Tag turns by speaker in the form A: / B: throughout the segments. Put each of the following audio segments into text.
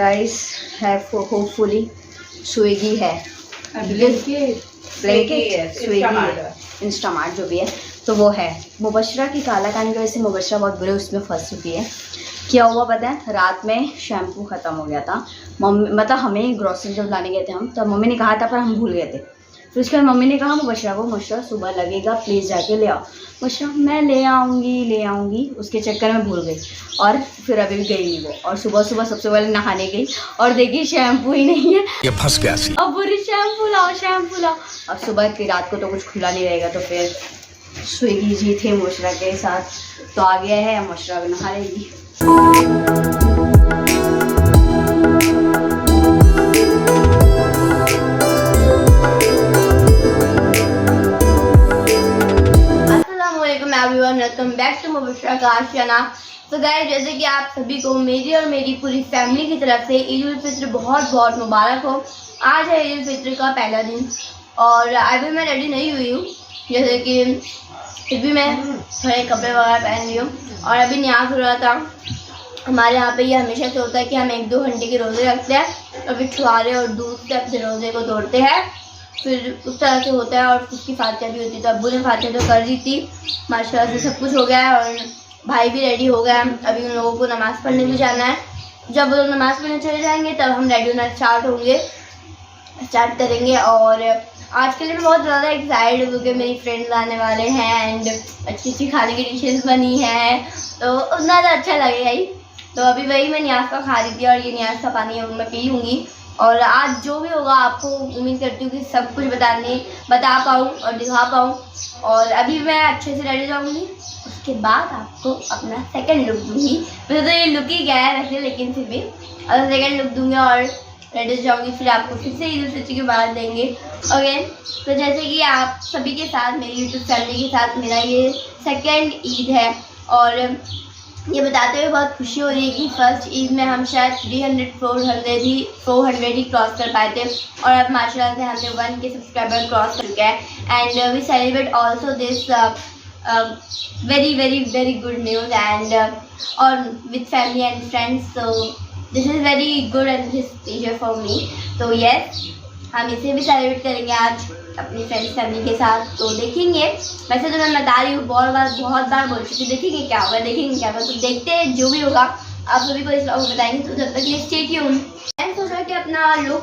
A: Guys है hopefully Swiggy है, Instamart जो भी है तो वो है। मुबशरा की काला कान की वजह से मुबशरा बहुत बुरे उसमें फंस चुकी है। क्या हुआ पता है, रात में शैम्पू ख़त्म हो गया था। मम्मी मतलब हमें ग्रॉसरी जब लाने गए थे हम, तब मम्मी ने कहा था पर हम भूल गए थे। फिर उसके बाद मम्मी ने कहा मुबशरा को, मुबशरा सुबह लगेगा प्लीज़ जाके ले आओ। मुबशरा मैं ले आऊँगी उसके चक्कर में भूल गई और फिर अभी भी गई नहीं वो। और सुबह सुबह सबसे पहले नहाने गई और देखी शैम्पू ही नहीं है, ये फंस गया। अब बुरी शैम्पू लाओ। अब सुबह की रात को तो कुछ खुला नहीं रहेगा, तो फिर स्विगी जी थे मुबशरा के साथ तो आ गया है, मुबशरा भी नहा लेगी।
B: वेलकम बैक टू मुबशरा का आशियाना। तो गाइस, जैसे कि आप सभी को मेरी और मेरी पूरी फैमिली की तरफ से ईद उल फित्र बहुत बहुत मुबारक हो। आज है ईद उल फित्र का पहला दिन और अभी मैं रेडी नहीं हुई हूँ, जैसे कि फिर भी मैं थोड़े कपड़े वगैरह पहन रही हूँ। और अभी न्याज हो रहा था। हमारे यहाँ पे ये हमेशा से होता है कि हम 1-2 घंटे के रोज़े रखते हैं और फिर छुआरे और दूध से अपने रोज़े को तोड़ते हैं। फिर उस तरह से होता है और उसकी फातिहा भी होती है। तो अब्बू ने फातिहा तो कर दी थी, माशाल्लाह से सब कुछ हो गया है और भाई भी रेडी हो गया। अभी उन लोगों को नमाज़ पढ़ने भी जाना है। जब वो लोग नमाज़ पढ़ने चले जाएंगे तब हम रेडी होना स्टार्ट करेंगे। और आज के लिए मैं बहुत ज़्यादा एक्साइटेड हूँ क्योंकि मेरी फ्रेंड्स आने वाले हैं एंड अच्छी खाने की डिशेज़ बनी हैं, तो उतना ज़्यादा अच्छा लगेगा ही। तो अभी वही मैं न्याज का खा रही थी और ये न्याज का पानी है वो मैं पी लूँगी। और आज जो भी होगा आपको उम्मीद करती हूँ कि सब कुछ बता पाऊँ और दिखा पाऊँ। और अभी मैं अच्छे से रेडी जाऊँगी, उसके बाद आपको अपना सेकंड लुक दूँगी। वैसे तो ये लुक ही गया है वैसे, लेकिन फिर भी अगर सेकंड लुक दूँगी और रेडी जाऊँगी फिर आपको फिर से ईद उल फित्र की बात देंगे। ओके, तो जैसे कि आप सभी के साथ मेरी यूट्यूब फैमिली के साथ मेरा ये सेकेंड ईद है और ये बताते हुए बहुत खुशी हो रही है कि फर्स्ट ईद में हम शायद 400 ही क्रॉस कर पाए थे और अब माशाल्लाह से हमने 1 के सब्सक्राइबर क्रॉस कर गया है। And we celebrate also this very good news and और with family and friends. So this is very good and this pleasure for me. तो यस, हम इसे भी सेलिब्रेट करेंगे आज अपनी फ्रेंड्स फैमिली के साथ। तो देखेंगे, वैसे तो मैं बता रही हूँ बहुत बार बोल चुकी, देखेंगे क्या होगा। तो देखते हैं जो भी होगा, आप सभी को इस व्लॉग में बताएंगे। तो जब तक ये स्टे ट्यून्ड। मैंने सोचा कि अपना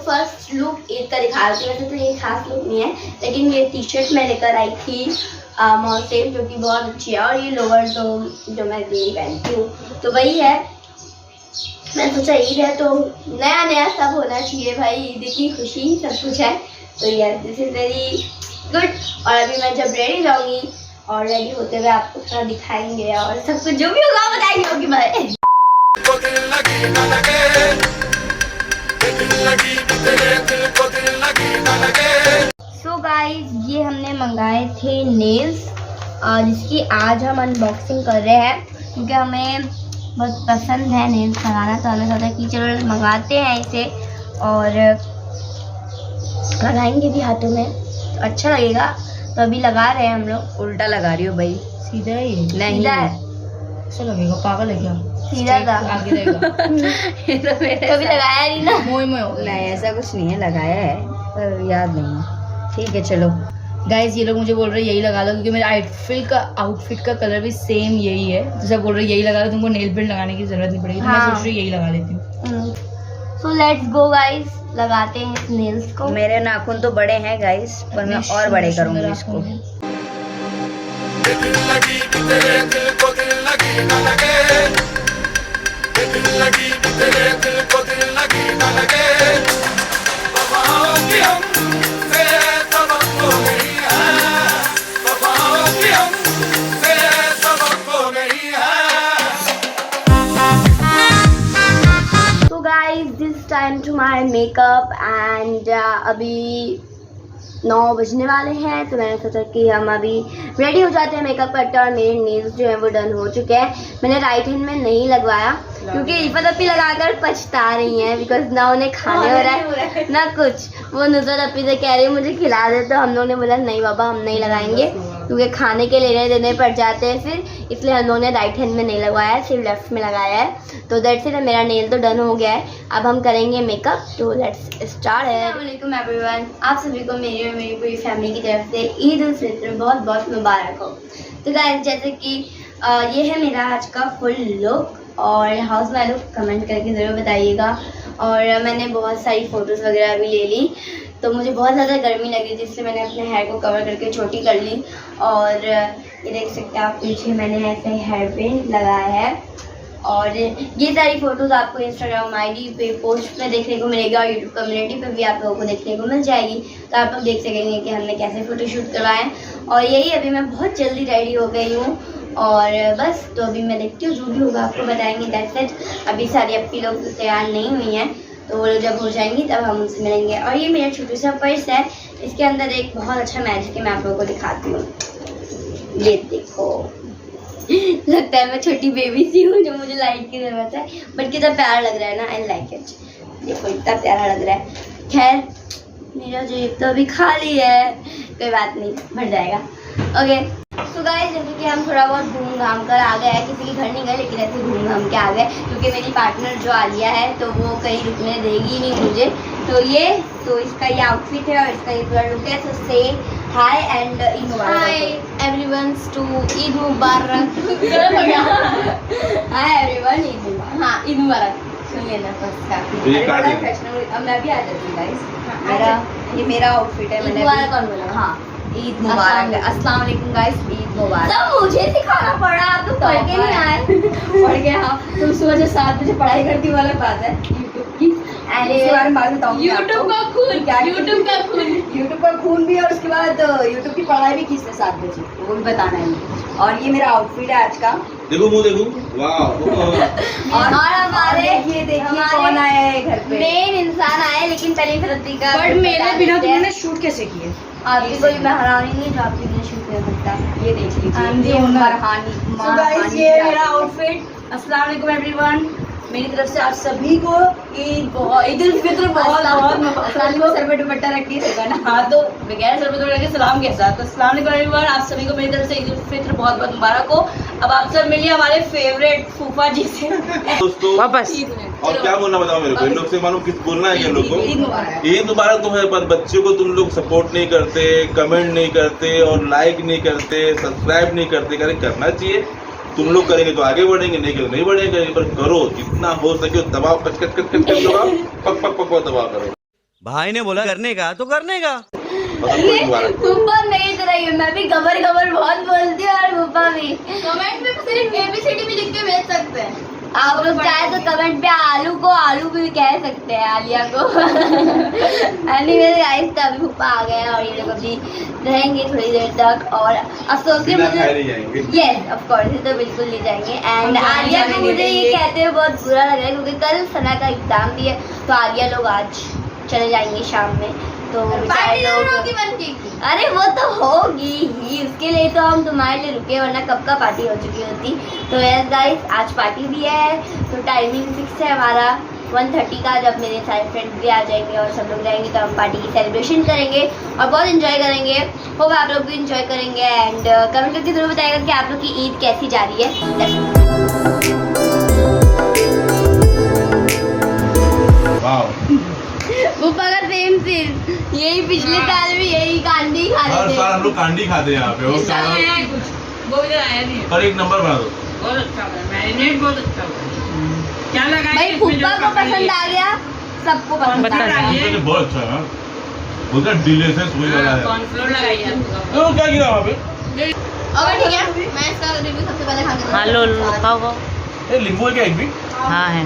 B: फर्स्ट लुक ईद का दिखा देती हूँ। वैसे तो ये खास लुक नहीं है, लेकिन ये टी शर्ट मैं लेकर आई थी मॉल से जो कि बहुत अच्छी है और ये लोअर तो जो मैं डेली पहनती हूँ तो वही है। मैंने सोचा ईद है तो नया सब होना चाहिए भाई, ईद की खुशी सब कुछ है। तो yes, this is very good. और अभी मैं जब रेडी जाऊँगी और रेडी होते हुए आपको थोड़ा दिखाएंगे और सब कुछ जो भी होगा बताएंगे। होगी भाई। सो गाइस, ये हमने मंगाए थे नेल्स जिसकी आज हम अनबॉक्सिंग कर रहे हैं क्योंकि हमें बहुत पसंद है नेल्स लगाना। तो हमें सोचा कि चलो मंगाते हैं इसे और लगाएंगे भी हाथों में तो अच्छा लगेगा। तो अभी लगा रहे हैं हम लोग।
A: उल्टा लगा रही हो भाई,
B: सीधा ही
A: नहीं
B: सीधा है,
A: ऐसा लगेगा पागल है क्या?
B: सीधा था
A: आगे रहेगा।
B: ये तो कभी लगाया नहीं ना।
A: मोई नहीं, ऐसा कुछ नहीं है, लगाया है पर याद नहीं है। ठीक है चलो गाइज, ये लोग मुझे बोल रहे हैं यही लगा लो क्योंकि मेरे आउटफिट का कलर भी सेम यही है। तो सब बोल रहे हैं यही लगा लो, तुमको नेल पेंट लगाने की जरूरत नहीं पड़ेगी। तो मैं सोच रही हूँ यही लगा लेती हूँ।
B: सो लेट्स गो गाइस, लगाते हैं इस नेल्स को।
A: मेरे नाखून तो बड़े हैं गाइस, पर मैं और बड़े करूंगी इसको।
B: Time to my makeup and अभी 9 बजने वाले हैं। तो मैंने सोचा कि हम अभी रेडी हो जाते हैं मेकअप करते हैं। और मेरे नेल्स जो है वो डन हो चुके हैं। मैंने राइट हैंड में नहीं लगवाया क्योंकि इफ़त अपी लगाकर पछता रही हैं बिकॉज ना उन्हें खाने हो रहा है ना कुछ। वो नुसरत अपी से कह रही है मुझे खिला दे, तो हम लोगों ने बोला नहीं बाबा हम नहीं लगाएंगे। क्योंकि खाने के लेने देने पड़ जाते हैं फिर, इसलिए हम लोगों ने राइट हैंड में नहीं लगवाया है, सिर्फ लेफ्ट में लगाया है। तो दैट्स इट, मेरा नेल तो डन हो गया है, अब हम करेंगे मेकअप। तो लेट्स स्टार्ट है। अस्सलाम एवरीवन, आप सभी को मेरी और मेरी पूरी फैमिली की तरफ से ईद उल फित्र बहुत बहुत मुबारक हो। तो गाइस, जैसे कि ये है मेरा आज का फुल लुक, और हाउस वालों कमेंट करके ज़रूर बताइएगा। और मैंने बहुत सारी फ़ोटोज़ वगैरह भी ले ली, तो मुझे बहुत ज़्यादा गर्मी लगी थी, इसलिए मैंने अपने हेयर को कवर करके छोटी कर ली। और ये देख सकते हैं आप, पीछे मैंने ऐसे हेयर बैंड लगाया है। और ये सारी फ़ोटोज़ आपको इंस्टाग्राम आईडी पे पोस्ट में देखने को मिलेगा, और यूट्यूब कम्युनिटी पे भी आप लोगों को देखने को मिल जाएगी। तो आप लोग देख सकेंगे कि हमने कैसे फ़ोटोशूट करवाए हैं। और यही अभी मैं बहुत जल्दी रेडी हो गई हूँ, और बस तो अभी मैं देखती हूँ, जो भी होगा आपको बताएंगे। That's it. अभी सारी अपनी लोग तैयार नहीं हुई हैं, तो वो लोग जब हो जाएंगी तब हम उनसे मिलेंगे। और ये मेरा छोटा सा पर्स है, इसके अंदर एक बहुत अच्छा मैजिक है, मैं आप लोगों को दिखाती हूँ। ये देखो, लगता है मैं छोटी बेबी सी हूँ जो मुझे लाइट की ज़रूरत है, बट कितना प्यारा लग रहा है ना, आई लाइक इट। देखो इतना प्यारा लग रहा है। खैर, मेरा जेब तो अभी खाली है, कोई बात नहीं, भर जाएगा। ओके, तो गाइस, जैसे कि हम थोड़ा बहुत घूम घाम कर आ गए हैं, किसी के घर नहीं गए लेकिन ऐसे घूम घाम के आ गए, क्योंकि मेरी पार्टनर जो आलिया है तो वो कहीं रुकने देगी नहीं मुझे। तो इसका ये आउटफिट है और इसका ये पूरा लुक है। तो से हाय एंड ईद मुबारक। हाय एवरीवन टू ईद मुबारक। हाय एवरीवन, ईद मुबारक। हाँ, ईद मुबारक सुन लेना फर्स्ट का। अब मैं भी आ जाती हूँ गाइस। ये मेरा आउटफिट है, मैंने कौन बोला? हाँ, ईद मुबारक, अस्सलाम वालेकुम गाइस, ईद मुबारक। सब मुझे सिखाना पड़ा, आप तो पढ़ के नहीं आए। पढ़ के, हाँ, तुम सुबह जो 7 बजे पढ़ाई करती वाला बात है यूट्यूब की। इसके बारे में बात बताऊंगी। यूट्यूब का खून, क्या यूट्यूब का खून, यूट्यूब का खून भी, और उसके बाद यूट्यूब की पढ़ाई भी किसने 7 बजे, वो भी बताना है। और ये मेरा आउटफिट है आज का।
C: देखो मुँह देखो, वाह।
B: और हमारे देखिए कौन आया है घर पे, मेन इंसान आए, लेकिन पहले फिरती का।
A: बट मेरे बिना तुमने शूट कैसे किए?
B: आपकी कोई मेहरानी नहीं जो आपके बिना शूट कर सकता। ये देख लीजिए,
A: ये मेरा आउटफिट। अस्सलाम वालेकुम एवरीवन, मेरी तरफ से आप सभी को ईद उल फित्र बहुत बहुत। सर पे दुपट्टा रख के ना, हाँ, तो बगैर सर पे दुपट्टा के सलाम के साथ। अस्सलाम वालेकुम एवरीवन, आप सभी को मेरी तरफ से ईद उल फित्र बहुत बहुत मुबारक हो। अब आप सब मिलिए हमारे फेवरेट फूफा जी से
C: दोस्तों
A: वापस।
C: और क्या बोलना बताओ मेरे को, इन लोग से मालूम किस बोलना है क्या लोग को? ईद मुबारक तो है, पर बच्चों को तुम लोग सपोर्ट नहीं करते, कमेंट नहीं करते, और लाइक नहीं करते, सब्सक्राइब नहीं करते। करना चाहिए, तुम लोग करेंगे तो आगे बढ़ेंगे, नहीं करेंगे नहीं बढ़ेंगे, पर करो, जितना हो सके दबाव, कच कच कच कच दबाव, पक पक पक दबाव करो।
D: भाई ने बोला करने का तो करने का।
B: फूफा मेरी तरह ही है, मैं भी गबर गबर बहुत बोलती हूँ, और फूफा भी। कमेंट में सिर्फ ABCD भी लिख के भेज सकते हैं आप लोग, चाहे तो कमेंट पे आलू को आलू भी कह सकते हैं, आलिया को। एनीवेज गाइस, तो अभी फूफा आ गए हैं और ये लोग अभी रहेंगे थोड़ी देर तक। और अफसोस के मुझे, यस ऑफ कोर्स, ये तो बिल्कुल ले जाएंगे। एंड आलिया को मुझे ये कहते हुए बहुत बुरा लग रहा है, क्योंकि कल सना का एग्जाम भी है, तो आलिया लोग आज चले जाएंगे शाम में। तो बेचारे लोग, अरे वो तो होगी ही, उसके लिए तो हम तुम्हारे लिए रुके, वरना कब का पार्टी हो चुकी होती। तो यस गाइस, आज पार्टी भी है, तो टाइमिंग फिक्स है हमारा 1:30 का, जब मेरे सारे फ्रेंड्स भी आ जाएंगे और सब लोग जाएंगे, तो हम पार्टी की सेलिब्रेशन करेंगे और बहुत इंजॉय करेंगे। होप आप लोग भी इंजॉय करेंगे। एंड कमेंट करके जरूर बताइएगा कि आप लोग की ईद कैसी जा रही है। ऊपर का सेम चीज, यही पिछले साल भी यही कांडी खा रहे थे।
C: हर साल हम लोग कांडी खाते हैं यहाँ पे,
E: वो भी आया नहीं,
C: पर एक नंबर बना दो।
E: बहुत अच्छा बना, मैरिनेट बहुत अच्छा बना। क्या लगा
B: भाई, फूफा को पसंद आ गया, सबको पसंद आ गया।
C: बहुत अच्छा है, बहुत डिलीशियस हुई वाला है।
E: कॉर्नफ्लोर लगाइए आप।
C: तो क्या गिरा वहाँ पे?
B: और ठीक है, मैं इसका रिव्यू सबसे पहले खा के।
D: हाँ, लो खाओ।
C: ए, नींबू है क्या एक भी?
D: हाँ है।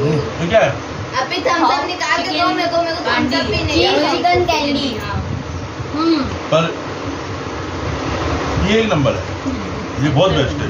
C: तो क्या है?
B: अभी थम्स अप निकाल के दो मेरे को थम्स अप भी नहीं है। Chicken candy.
C: पर ये एक नंबर है, ये बहुत बेस्ट है।